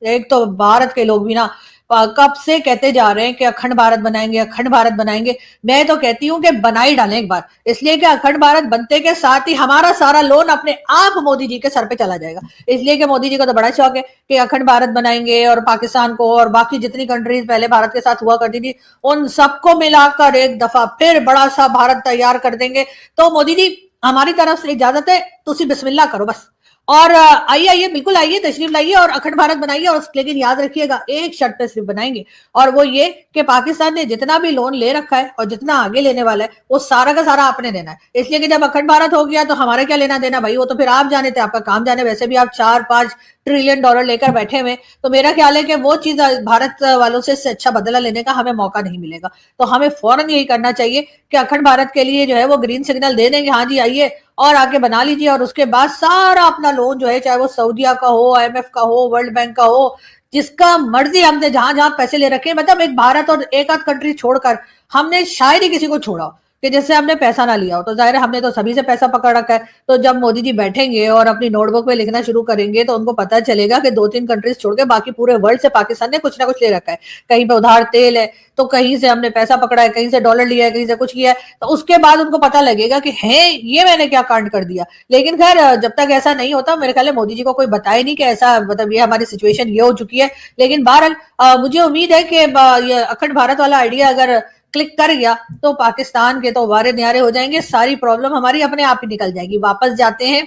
एक तो भारत के लोग भी ना कब से कहते जा रहे हैं कि अखंड भारत बनाएंगे, अखंड भारत बनाएंगे। मैं तो कहती हूँ कि बना ही डालें एक बार, इसलिए कि अखंड भारत बनते के साथ ही हमारा सारा लोन अपने आप मोदी जी के सर पे चला जाएगा। इसलिए कि मोदी जी को तो बड़ा शौक है कि अखंड भारत बनाएंगे और पाकिस्तान को और बाकी जितनी कंट्रीज पहले भारत के साथ हुआ करती थी उन सबको मिलाकर एक दफा फिर बड़ा सा भारत तैयार कर देंगे। तो मोदी जी हमारी तरफ से इजाजत है, तुसी बिस्मिल्लाह करो बस। और आइए आइए बिल्कुल आइए, तशरीफ लाइए और अखंड भारत बनाइए। और लेकिन याद रखिएगा एक शर्त पे सिर्फ बनाएंगे, और वो ये कि पाकिस्तान ने जितना भी लोन ले रखा है और जितना आगे लेने वाला है वो सारा का सारा आपने देना है। इसलिए कि जब अखंड भारत हो गया तो हमारे क्या लेना देना भाई, वो तो फिर आप जाने थे, आपका काम जाने। वैसे भी आप 4-5 ट्रिलियन डॉलर लेकर बैठे हुए, तो मेरा ख्याल है कि वो चीज भारत वालों से अच्छा बदला लेने का हमें मौका नहीं मिलेगा। तो हमें फौरन यही करना चाहिए कि अखंड भारत के लिए जो है वो ग्रीन सिग्नल दे देंगे, हाँ जी आइए और आके बना लीजिए। और उसके बाद सारा अपना लोन जो है, चाहे वो सऊदीया का हो, IMF का हो, वर्ल्ड बैंक का हो, जिसका मर्जी हमने जहां जहां पैसे ले रखे, मतलब एक भारत और एक आध कंट्री छोड़कर हमने शायद ही किसी को छोड़ा हो कि जिससे हमने पैसा ना लिया हो। तो जाहिर है हमने तो सभी से पैसा पकड़ रखा है। तो जब मोदी जी बैठेंगे और अपनी नोटबुक पे लिखना शुरू करेंगे तो उनको पता चलेगा कि 2-3 कंट्रीज छोड़ के बाकी पूरे वर्ल्ड से पाकिस्तान ने कुछ ना कुछ ले रखा है। कहीं पे उधार तेल है, तो कहीं से हमने पैसा पकड़ा है, कहीं से डॉलर लिया है, कहीं से कुछ किया है। तो उसके बाद उनको पता लगेगा कि है ये मैंने क्या कांड कर दिया। लेकिन खैर जब तक ऐसा नहीं होता, मेरे ख्याल है मोदी जी को कोई बताए नहीं कि ऐसा, मतलब ये हमारी सिचुएशन ये हो चुकी है। लेकिन बहरहाल मुझे उम्मीद है कि ये अखंड भारत वाला आइडिया अगर क्लिक कर गया तो पाकिस्तान के तो वारे न्यारे हो जाएंगे, सारी प्रॉब्लम हमारी अपने आप ही निकल जाएगी। वापस जाते हैं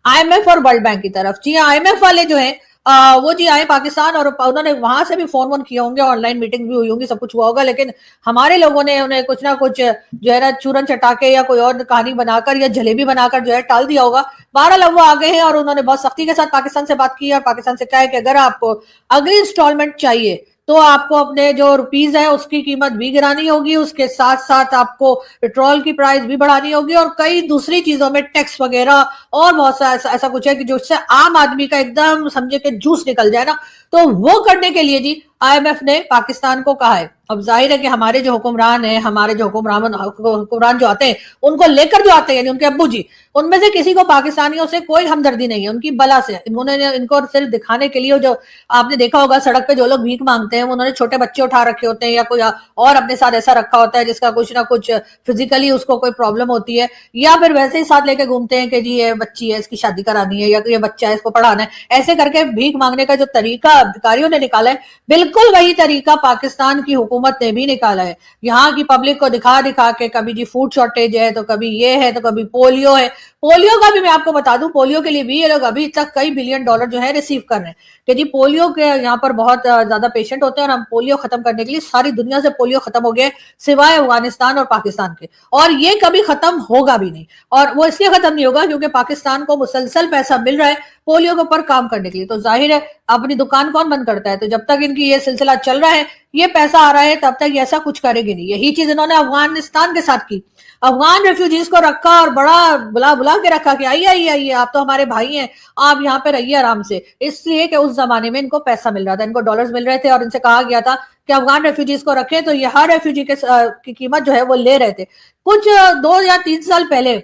IMF और वर्ल्ड बैंक की तरफ। जी IMF वाले जो है वो जी आए पाकिस्तान और उन्होंने वहां से भी फोन वोन किए होंगे, ऑनलाइन मीटिंग भी हुई होंगी, सब कुछ हुआ होगा। लेकिन हमारे लोगों ने उन्हें कुछ ना कुछ जो है ना चूरन चटाके या कोई और कहानी बनाकर या जलेबी बनाकर जो है टाल दिया होगा। 12 लोग वो आ गए हैं और उन्होंने बहुत सख्ती के साथ पाकिस्तान से बात की और पाकिस्तान से कहा है कि अगर आपको अगली इंस्टॉलमेंट चाहिए तो आपको अपने जो रुपीज है उसकी कीमत भी गिरानी होगी, उसके साथ साथ आपको पेट्रोल की प्राइस भी बढ़ानी होगी और कई दूसरी चीजों में टैक्स वगैरह और बहुत सा ऐसा कुछ है कि जो इससे आम आदमी का एकदम समझे कि जूस निकल जाए ना। तो वो करने के लिए जी IMF ने पाकिस्तान को कहा है। अब जाहिर है कि हमारे जो हुक्मरान हैं, हमारे जो हुक्मरान जो आते हैं उनको लेकर जो आते हैं, यानी उनके अब्बू जी, उनमें से किसी को पाकिस्तानियों से कोई हमदर्दी नहीं है, उनकी बला से। इनको सिर्फ दिखाने के लिए, जो आपने देखा होगा सड़क पे जो लोग भीख मांगते हैं उन्होंने छोटे बच्चे उठा रखे होते हैं या कोई और अपने साथ ऐसा रखा होता है जिसका कुछ ना कुछ फिजिकली उसको कोई प्रॉब्लम होती है, या फिर वैसे ही साथ लेके घूमते हैं कि जी ये बच्ची है इसकी शादी करानी है या ये बच्चा है इसको पढ़ाना है। ऐसे करके भीख मांगने का जो तरीका अधिकारियों ने निकाला है, बिल्कुल वही तरीका पाकिस्तान की हुकूमत ने भी निकाला है। यहाँ की पब्लिक को दिखा दिखा के कभी जी फूड शॉर्टेज है, तो कभी ये है, तो कभी पोलियो है। पोलियो का भी मैं आपको बता दूं, पोलियो के लिए भी ये लोग अभी तक कई बिलियन डॉलर जो है रिसीव कर रहे हैं कि जी पोलियो के यहाँ पर बहुत ज्यादा पेशेंट होते हैं और हम पोलियो खत्म करने के लिए, सारी दुनिया से पोलियो खत्म हो गया सिवाय अफगानिस्तान और पाकिस्तान के, और ये कभी खत्म होगा भी नहीं। और वो इसलिए खत्म नहीं होगा क्योंकि पाकिस्तान को मुसलसल पैसा मिल रहा है पोलियो के ऊपर काम करने के लिए। तो जाहिर है अपनी दुकान कौन बंद करता है, तो जब तक इनकी ये सिलसिला चल रहा है, ये पैसा आ रहा है, तब तक ये ऐसा कुछ करेगी नहीं। यही चीज इन्होंने अफगानिस्तान के साथ की। अफगान रेफ्यूजीज को रखा और बड़ा बुला बुला के रखा कि आइए आइए आइए, आप तो हमारे भाई हैं, आप यहाँ पे रहिए आराम से। इसलिए कि उस जमाने में इनको पैसा मिल रहा था, इनको डॉलर्स मिल रहे थे और इनसे कहा गया था कि अफगान रेफ्यूजीज को रखें, तो ये हर रेफ्यूजी की कीमत जो है वो ले रहे थे। कुछ 2 या 3 साल पहले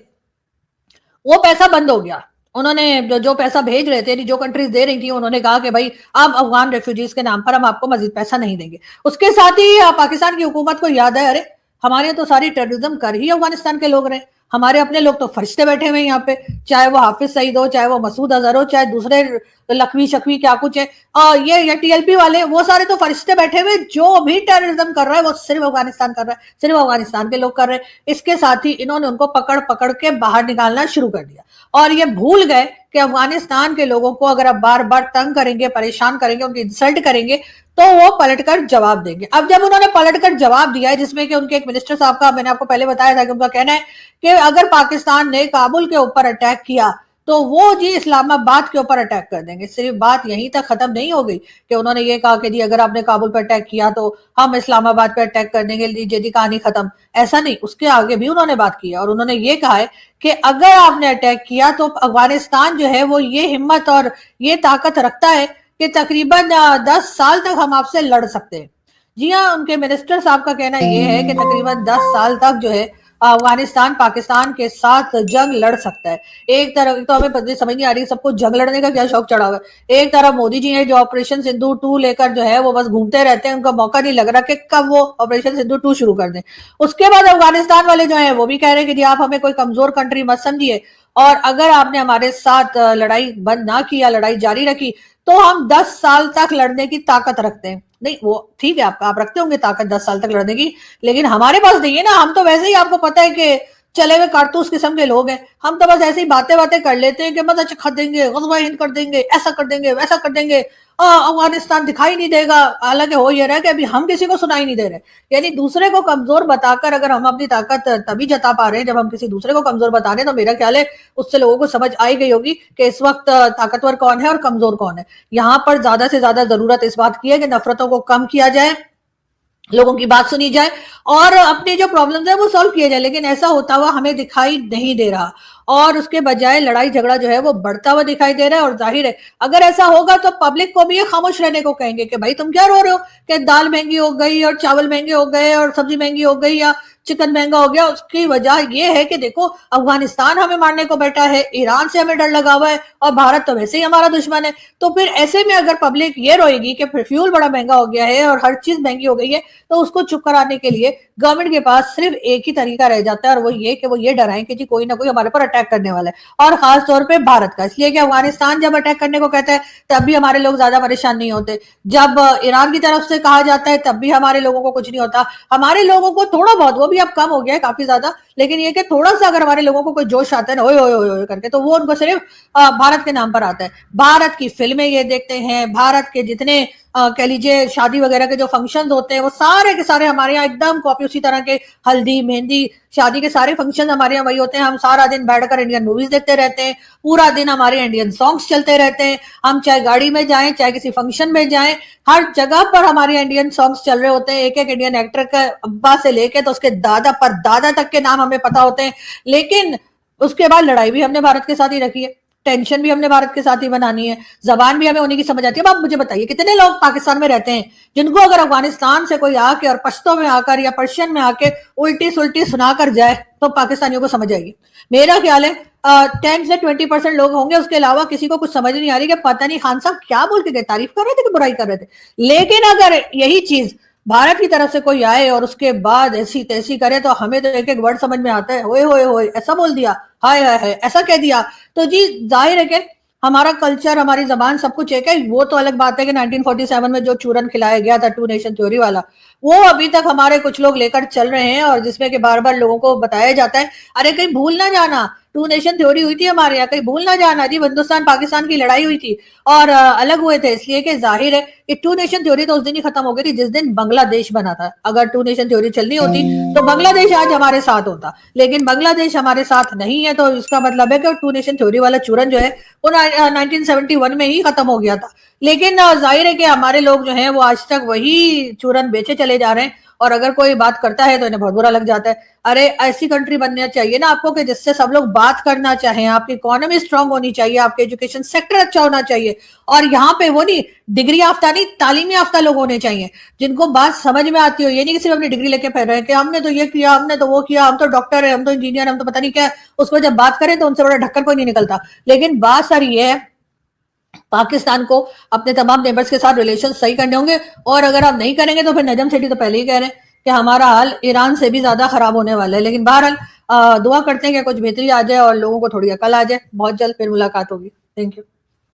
वो पैसा बंद हो गया। उन्होंने जो पैसा भेज रहे थे, जो कंट्रीज दे रही थी, उन्होंने कहा कि भाई अब अफगान रेफ्यूजीज के नाम पर हम आपको मजीद पैसा नहीं देंगे। उसके साथ ही पाकिस्तान की हुकूमत को याद है, अरे हमारे तो सारी टेररिज्म कर ही अफगानिस्तान के लोग रहे, हमारे अपने लोग तो फरिश्ते बैठे हुए हैं यहाँ पे, चाहे वो हाफिज सईद हो, चाहे वो मसूद अजहर हो, चाहे दूसरे लखवी शखवी क्या कुछ है, ये TLP वाले, वो सारे तो फरिश्ते बैठे हुए। जो भी टेररिज्म कर रहा है वो सिर्फ अफगानिस्तान कर रहा है, सिर्फ अफगानिस्तान के लोग कर रहे हैं। इसके साथ ही इन्होंने उनको पकड़ पकड़ के बाहर निकालना शुरू कर दिया और ये भूल गए कि अफगानिस्तान के लोगों को अगर आप बार बार तंग करेंगे, परेशान करेंगे, उनकी इंसल्ट करेंगे, तो वो पलटकर जवाब देंगे। अब जब उन्होंने पलटकर जवाब दिया है, जिसमें कि उनके एक मिनिस्टर साहब का मैंने आपको पहले बताया था कि उनका कहना है कि अगर पाकिस्तान ने काबुल के ऊपर अटैक किया तो वो जी इस्लामाबाद के ऊपर अटैक कर देंगे। सिर्फ बात यहीं तक खत्म नहीं हो गई कि उन्होंने ये कहा कि जी अगर आपने काबुल पर अटैक किया तो हम इस्लामाबाद पे अटैक कर देंगे, लीजिए जी कहानी खत्म। ऐसा नहीं, उसके आगे भी उन्होंने बात की है और उन्होंने ये कहा है कि अगर आपने अटैक किया तो अफगानिस्तान जो है वो ये हिम्मत और ये ताकत रखता है कि तकरीबन 10 साल तक हम आपसे लड़ सकते हैं। जी हाँ, उनके मिनिस्टर साहब का कहना यह है कि तकरीबन 10 साल तक जो है अफगानिस्तान पाकिस्तान के साथ जंग लड़ सकता है। एक तरफ तो हमें समझ नहीं आ रही सबको जंग लड़ने का क्या शौक चढ़ा हुआ है। एक तरफ मोदी जी है जो ऑपरेशन सिंधु 2 लेकर जो है वो बस घूमते रहते हैं, उनका मौका नहीं लग रहा कि कब वो ऑपरेशन सिंधु 2 शुरू कर दें। उसके बाद अफगानिस्तान वाले जो है वो भी कह रहे हैं कि जी आप हमें कोई कमजोर कंट्री मत समझिए, और अगर आपने हमारे साथ लड़ाई बंद ना की या लड़ाई जारी रखी तो हम 10 साल तक लड़ने की ताकत रखते हैं। नहीं, वो ठीक है, आप रखते होंगे ताकत 10 साल तक लड़ने की, लेकिन हमारे पास नहीं है ना। हम तो वैसे ही आपको पता है कि चले हुए कारतूस किस्म के लोग हैं। हम तो बस ऐसे ही बातें कर लेते हैं कि मदद खा देंगे, गज़वा हिंद कर देंगे, ऐसा कर देंगे, वैसा कर देंगे, अफगानिस्तान दिखाई नहीं देगा। हालांकि हो ये रहा है कि अभी हम किसी को सुनाई नहीं दे रहे। यानी दूसरे को कमजोर बताकर अगर हम अपनी ताकत तभी जता पा रहे हैं जब हम किसी दूसरे को कमजोर बता रहे हैं, तो मेरा ख्याल है उससे लोगों को समझ आई गई होगी कि इस वक्त ताकतवर कौन है और कमजोर कौन है। यहाँ पर ज्यादा से ज्यादा जरूरत इस बात की है कि नफरतों को कम किया जाए, लोगों की बात सुनी जाए और अपने जो प्रॉब्लम्स है वो सॉल्व किए जाए। लेकिन ऐसा होता हुआ हमें दिखाई नहीं दे रहा, और उसके बजाय लड़ाई झगड़ा जो है वो बढ़ता हुआ दिखाई दे रहा है। और जाहिर है अगर ऐसा होगा तो पब्लिक को भी ये खामोश रहने को कहेंगे कि भाई तुम क्या रो रहे हो कि दाल महंगी हो गई और चावल महंगे हो गए और सब्जी महंगी हो गई या चिकन महंगा हो गया। उसकी वजह ये है कि देखो अफगानिस्तान हमें मारने को बैठा है, ईरान से हमें डर लगा हुआ है और भारत तो वैसे ही हमारा दुश्मन है। तो फिर ऐसे में अगर पब्लिक ये रोएगी कि फ्यूल बड़ा महंगा हो गया है और हर चीज महंगी हो गई है, तो उसको चुप कराने के लिए गवर्नमेंट के पास सिर्फ एक ही तरीका रह जाता है, और वो ये कि वो ये डराएं कि जी कोई ना कोई हमारे पर अटैक करने वाला है, और खास तौर पे भारत का। इसलिए कि अफगानिस्तान जब अटैक करने को कहता है तब भी हमारे लोग ज्यादा परेशान नहीं होते, जब ईरान की तरफ से कहा जाता है तब भी हमारे लोगों को कुछ नहीं होता। हमारे लोगों को थोड़ा बहुत, वो भी अब कम हो गया है काफी ज्यादा, लेकिन ये कि थोड़ा सा अगर हमारे लोगों को कोई जोश आता है ना ओए ओए ओए करके, तो वो उनको सिर्फ भारत के नाम पर आता है। भारत की फिल्में ये देखते हैं, भारत के जितने कह लीजिए शादी वगैरह के जो फंक्शंस होते हैं वो सारे के सारे हमारे यहाँ एकदम कॉपी उसी तरह के, हल्दी मेहंदी शादी के सारे फंक्शन हमारे यहाँ वही होते हैं। हम सारा दिन बैठकर इंडियन मूवीज देखते रहते हैं, पूरा दिन हमारे इंडियन सॉन्ग्स चलते रहते हैं। हम चाहे गाड़ी में जाएं चाहे किसी फंक्शन में जाएं, हर जगह पर हमारे इंडियन सॉन्ग्स चल रहे होते हैं। एक एक इंडियन एक्टर का अब्बा से लेके तो उसके दादा पर दादा तक के नाम हमें पता होते हैं। लेकिन उसके बाद लड़ाई भी हमने भारत के साथ ही रखी है, टेंशन भी हमने भारत के साथ ही बनानी है, जबान भी हमें उन्हीं की समझ आती है। अब आप मुझे बताइए कितने लोग पाकिस्तान में रहते हैं जिनको अगर अफगानिस्तान से कोई आके और पश्तो में आकर या पर्शियन में आके उल्टी सुल्टी सुनाकर जाए तो पाकिस्तानियों को समझ आएगी। मेरा ख्याल है 10 से 20% लोग होंगे, उसके अलावा किसी को कुछ समझ नहीं आ रही कि पता नहीं खान साहब क्या बोल के गए, तारीफ कर रहे थे कि बुराई कर रहे थे। लेकिन अगर यही चीज भारत की तरफ से कोई आए और उसके बाद ऐसी तैसी करे तो हमें तो एक एक वर्ड समझ में आता है, होए होए होए ऐसा बोल दिया, हाय हाय हाय ऐसा कह दिया। तो जी जाहिर है कि हमारा कल्चर हमारी जबान सब कुछ एक है। वो तो अलग बात है कि 1947 में जो चूरन खिलाया गया था 2 नेशन थ्योरी वाला, वो अभी तक हमारे कुछ लोग लेकर चल रहे हैं, और जिसमें कि बार बार लोगों को बताया जाता है अरे कहीं भूल ना जाना 2 नेशन थ्योरी हुई थी हमारे यहाँ, कहीं भूल ना जाना जी हिंदुस्तान पाकिस्तान की लड़ाई हुई थी और अलग हुए थे। इसलिए कि जाहिर है कि 2 नेशन थ्योरी तो उस दिन ही खत्म हो गई थी जिस दिन बांग्लादेश बना था। अगर 2 नेशन थ्योरी चलनी होती तो बांग्लादेश आज हमारे साथ होता, लेकिन बांग्लादेश हमारे साथ नहीं है, तो इसका मतलब है कि 2 नेशन थ्योरी वाला चूरन जो है वो 1971 में ही खत्म हो गया था। लेकिन जाहिर है कि हमारे लोग जो है वो आज तक वही चूरन बेचे चले जा रहे हैं, और अगर कोई बात करता है तो इन्हें बहुत बुरा लग जाता है। अरे ऐसी कंट्री बनना चाहिए ना आपको कि जिससे सब लोग बात करना चाहें, आपकी इकोनॉमी स्ट्रांग होनी चाहिए, आपके एजुकेशन सेक्टर अच्छा होना चाहिए, और यहाँ पे वो नहीं डिग्री याफ्ता नहीं तालीमी याफ्ता लोग होने चाहिए जिनको बात समझ में आती हो। ये नहीं कि सिर्फ अपनी डिग्री लेके फिर रहे हैं कि हमने तो ये किया, हमने तो वो किया, हम तो डॉक्टर है, हम तो इंजीनियर, हम तो पता नहीं क्या। उसको जब बात करें तो उनसे बड़ा ढक्कन कोई नहीं निकलता। लेकिन बात सारी ये है पाकिस्तान को अपने तमाम नेबर्स के साथ रिलेशन सही करने होंगे, और अगर आप नहीं करेंगे तो फिर नजम सेठी तो पहले ही कह रहे हैं कि हमारा हाल ईरान से भी ज्यादा खराब होने वाला है। लेकिन बहरहाल दुआ करते हैं कि कुछ बेहतरी आ जाए और लोगों को थोड़ी अकल आ जाए। बहुत जल्द फिर मुलाकात होगी। Thank you.